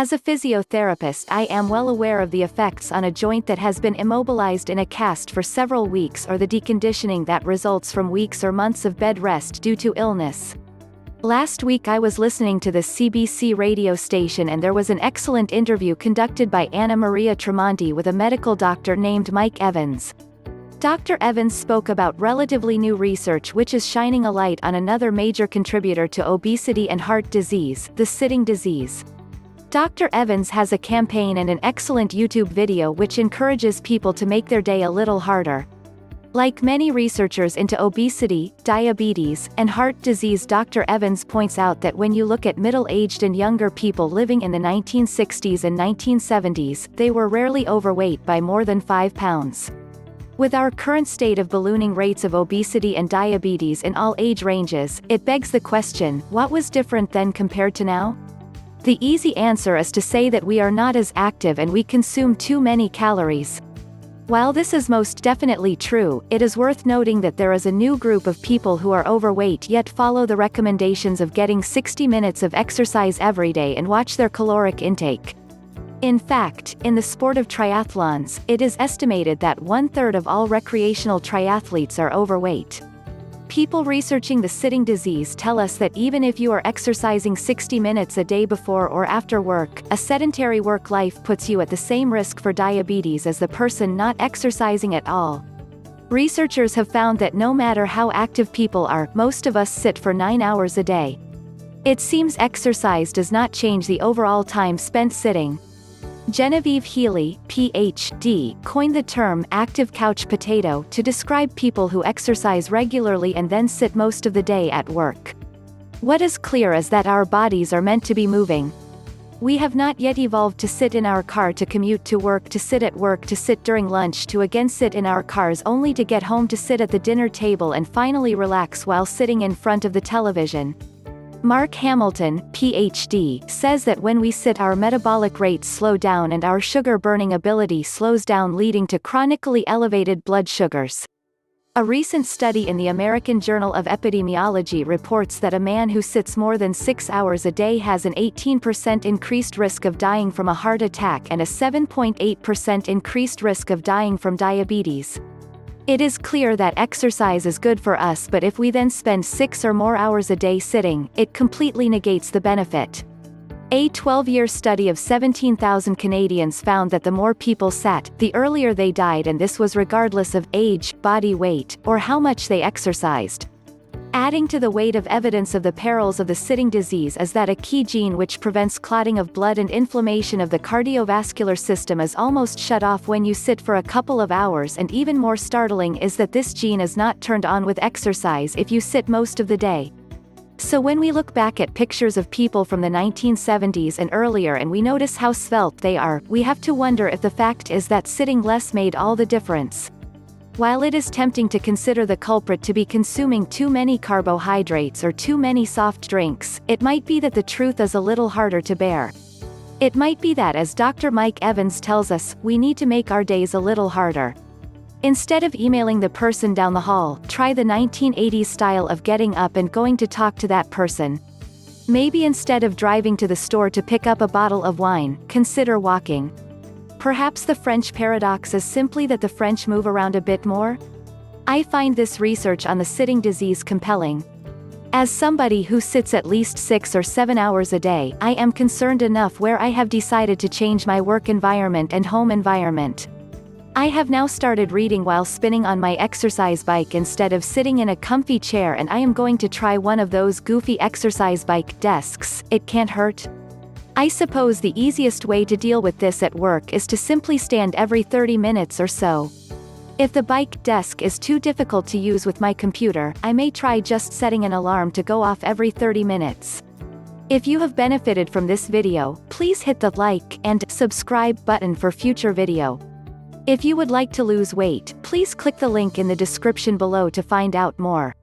As a physiotherapist, I am well aware of the effects on a joint that has been immobilized in a cast for several weeks or the deconditioning that results from weeks or months of bed rest due to illness. Last week I was listening to the CBC radio station and there was an excellent interview conducted by Anna Maria Tremonti with a medical doctor named Mike Evans. Dr. Evans spoke about relatively new research which is shining a light on another major contributor to obesity and heart disease, the sitting disease. Dr. Evans has a campaign and an excellent YouTube video which encourages people to make their day a little harder. Like many researchers into obesity, diabetes, and heart disease, Dr. Evans points out that when you look at middle-aged and younger people living in the 1960s and 1970s, they were rarely overweight by more than 5 pounds. With our current state of ballooning rates of obesity and diabetes in all age ranges, it begs the question, what was different then compared to now? The easy answer is to say that we are not as active and we consume too many calories. While this is most definitely true, it is worth noting that there is a new group of people who are overweight yet follow the recommendations of getting 60 minutes of exercise every day and watch their caloric intake. In fact, in the sport of triathlons, it is estimated that 1/3 of all recreational triathletes are overweight. People researching the sitting disease tell us that even if you are exercising 60 minutes a day before or after work, a sedentary work life puts you at the same risk for diabetes as the person not exercising at all. Researchers have found that no matter how active people are, most of us sit for 9 hours a day. It seems exercise does not change the overall time spent sitting. Genevieve Healy, Ph.D., coined the term active couch potato to describe people who exercise regularly and then sit most of the day at work. What is clear is that our bodies are meant to be moving. We have not yet evolved to sit in our car to commute to work, to sit at work, to sit during lunch, to again sit in our cars only to get home, to sit at the dinner table and finally relax while sitting in front of the television. Mark Hamilton, Ph.D., says that when we sit, our metabolic rates slow down and our sugar-burning ability slows down, leading to chronically elevated blood sugars. A recent study in the American Journal of Epidemiology reports that a man who sits more than 6 hours a day has an 18% increased risk of dying from a heart attack and a 7.8% increased risk of dying from diabetes. It is clear that exercise is good for us, but if we then spend 6 or more hours a day sitting, it completely negates the benefit. A 12-year study of 17,000 Canadians found that the more people sat, the earlier they died, and this was regardless of age, body weight, or how much they exercised. Adding to the weight of evidence of the perils of the sitting disease is that a key gene which prevents clotting of blood and inflammation of the cardiovascular system is almost shut off when you sit for a couple of hours, and even more startling is that this gene is not turned on with exercise if you sit most of the day. So when we look back at pictures of people from the 1970s and earlier and we notice how svelte they are, we have to wonder if the fact is that sitting less made all the difference. While it is tempting to consider the culprit to be consuming too many carbohydrates or too many soft drinks, it might be that the truth is a little harder to bear. It might be that, as Dr. Mike Evans tells us, we need to make our days a little harder. Instead of emailing the person down the hall, try the 1980s style of getting up and going to talk to that person. Maybe instead of driving to the store to pick up a bottle of wine, consider walking. Perhaps the French paradox is simply that the French move around a bit more? I find this research on the sitting disease compelling. As somebody who sits at least 6 or 7 hours a day, I am concerned enough where I have decided to change my work environment and home environment. I have now started reading while spinning on my exercise bike instead of sitting in a comfy chair, and I am going to try one of those goofy exercise bike desks. It can't hurt. I suppose the easiest way to deal with this at work is to simply stand every 30 minutes or so. If the bike desk is too difficult to use with my computer, I may try just setting an alarm to go off every 30 minutes. If you have benefited from this video, please hit the like and subscribe button for future video. If you would like to lose weight, please click the link in the description below to find out more.